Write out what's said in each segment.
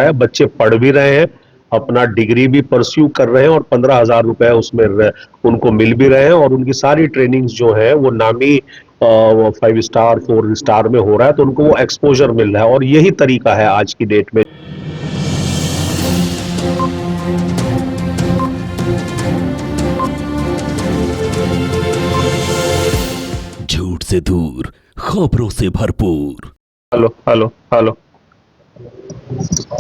है, बच्चे पढ़ भी रहे हैं, अपना डिग्री भी परस्यू कर रहे हैं और 15,000 रुपए उसमें उनको मिल भी रहे हैं और उनकी सारी ट्रेनिंग्स जो है वो नामी 5 स्टार 4 स्टार में हो रहा है, तो उनको वो एक्सपोजर मिल रहा है और यही तरीका है आज की डेट में। झूठ से दूर, खबरों से भरपूर। Hello hello hello.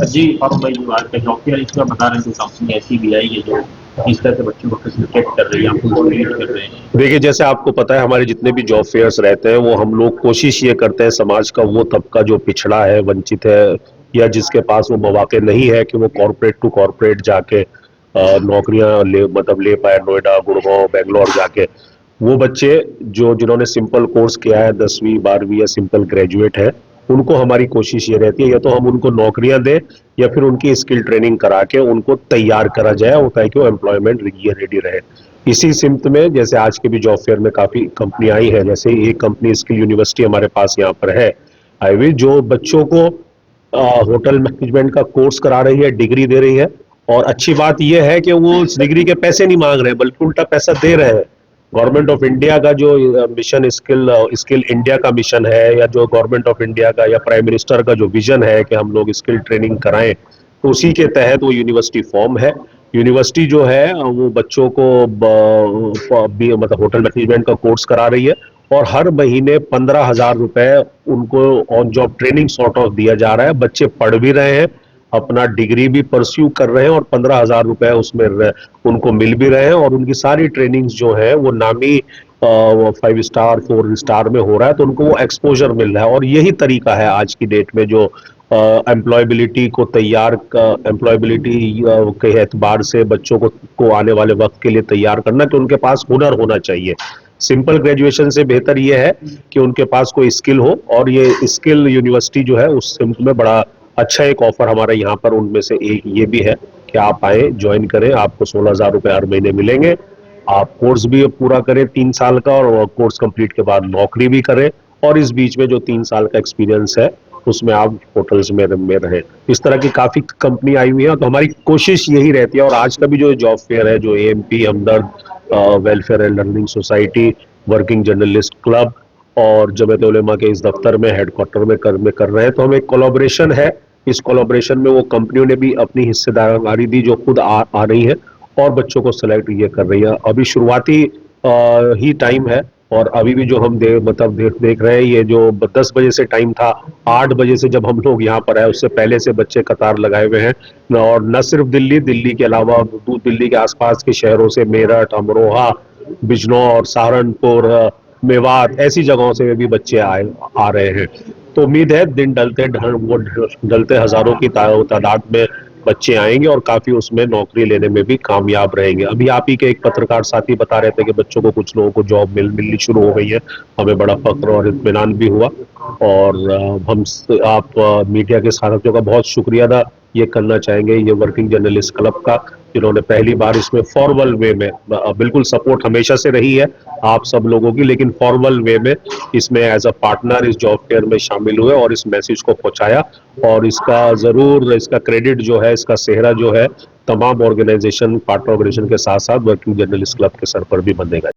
जी और भाई जो आज का जॉब फेयर इसका बता रहे हैं, जो कंपनी ऐसी भी आई है जो इस तरह से बच्चों को फैसिलिटेट कर रही है, आपको मोटिवेट कर रहे हैं। देखिए, जैसे आपको पता है हमारे जितने भी जॉब फेयर्स रहते हैं वो हम लोग कोशिश ये करते हैं समाज का वो तबका जो पिछड़ा है, वंचित है या जिसके पास वो मौके नहीं है कि वो कॉर्पोरेट टू कॉर्पोरेट जाके नौकरियां ले पाए, नोएडा गुड़गांव बेंगलोर जाके। वो बच्चे जो जिन्होंने सिंपल कोर्स किया है, 10वीं 12वीं या सिंपल ग्रेजुएट है, उनको हमारी कोशिश ये रहती है या तो हम उनको नौकरियां दें या फिर उनकी स्किल ट्रेनिंग करा के उनको तैयार करा जाए होता है कि वो एम्प्लॉयमेंट रेडी रहे। इसी सिमत में जैसे आज के भी जॉब फेयर में काफी कंपनी आई है, जैसे एक कंपनी स्किल यूनिवर्सिटी हमारे पास यहाँ पर है आई हुई, जो बच्चों को होटल मैनेजमेंट का कोर्स करा रही है, डिग्री दे रही है। और अच्छी बात यह है कि वो उस डिग्री के पैसे नहीं मांग रहे हैं बल्कि उल्टा पैसा दे रहे हैं। गवर्नमेंट ऑफ इंडिया का जो मिशन स्किल स्किल इंडिया का मिशन है, या जो गवर्नमेंट ऑफ इंडिया का या प्राइम मिनिस्टर का जो विजन है कि हम लोग स्किल ट्रेनिंग कराएं, तो उसी के तहत वो यूनिवर्सिटी फॉर्म है। यूनिवर्सिटी जो है वो बच्चों को मतलब होटल मैनेजमेंट का कोर्स करा रही है और हर महीने 15,000 रुपए उनको on job training sort of दिया जा रहा है। बच्चे पढ़ भी रहे हैं, अपना डिग्री भी परस्यू कर रहे हैं और 15,000 रुपए उसमें उनको मिल भी रहे हैं और उनकी सारी ट्रेनिंग्स जो है वो नामी 5 स्टार 4 स्टार में हो रहा है, तो उनको वो एक्सपोजर मिल रहा है और यही तरीका है आज की डेट में जो एम्प्लॉयबिलिटी को एम्प्लॉयबिलिटी के एतबार से बच्चों को आने वाले वक्त के लिए तैयार करना कि उनके पास हुनर होना चाहिए। सिंपल ग्रेजुएशन से बेहतर ये है कि उनके पास कोई स्किल हो, और ये स्किल यूनिवर्सिटी जो है उस में बड़ा अच्छा एक ऑफर हमारे यहाँ पर उनमें से एक ये भी है कि आप आए ज्वाइन करें, आपको 16,000 रुपए हर महीने मिलेंगे। आप कोर्स भी पूरा करें 3 साल का और कोर्स कंप्लीट के बाद नौकरी भी करें और इस बीच में जो 3 साल का एक्सपीरियंस है उसमें आप होटल्स में रहें। इस तरह की काफी कंपनी आई हुई है, तो हमारी कोशिश यही रहती है। और आज का भी जो जॉब फेयर है, जो AMP Hamdard welfare and learning society, working journalist club और जमीयत उलेमा के इस दफ्तर में हेडक्वार्टर में कर रहे हैं, तो हम एक कोलैबोरेशन है। इस कोलैबोरेशन में वो कंपनियों ने भी अपनी हिस्सेदारी दी जो खुद आ रही है और बच्चों को सेलेक्ट ये कर रही है। अभी शुरुआती ही टाइम है और अभी भी जो हम देख रहे हैं, ये जो 10 बजे से टाइम था, 8 बजे से जब हम लोग यहाँ पर आए उससे पहले से बच्चे कतार लगाए हुए हैं। और न सिर्फ दिल्ली के अलावा दिल्ली के आसपास के शहरों से मेरठ, अमरोहा, बिजनौर, सहारनपुर, मेवात, ऐसी जगहों से भी बच्चे आ रहे हैं। तो उम्मीद है दिन ढलते हजारों की तादाद में बच्चे आएंगे और काफी उसमें नौकरी लेने में भी कामयाब रहेंगे। अभी आप ही के एक पत्रकार साथी बता रहे थे कि बच्चों को, कुछ लोगों को जॉब मिलनी शुरू हो गई है। हमें बड़ा फख्र और इत्मीनान भी हुआ और आप मीडिया के साथियों का बहुत शुक्रिया अदा ये करना चाहेंगे, ये वर्किंग जर्नलिस्ट क्लब का, जिन्होंने पहली बार इसमें फॉर्मल वे में, बिल्कुल सपोर्ट हमेशा से रही है आप सब लोगों की, लेकिन फॉर्मल वे में इसमें एज अ पार्टनर इस जॉब फेयर में शामिल हुए और इस मैसेज को पहुंचाया। और इसका क्रेडिट जो है, इसका सेहरा जो है तमाम ऑर्गेनाइजेशन, पार्टनर ऑर्गेनाइजेशन के साथ साथ वर्किंग जर्नलिस्ट क्लब के सर पर भी बंधेगा।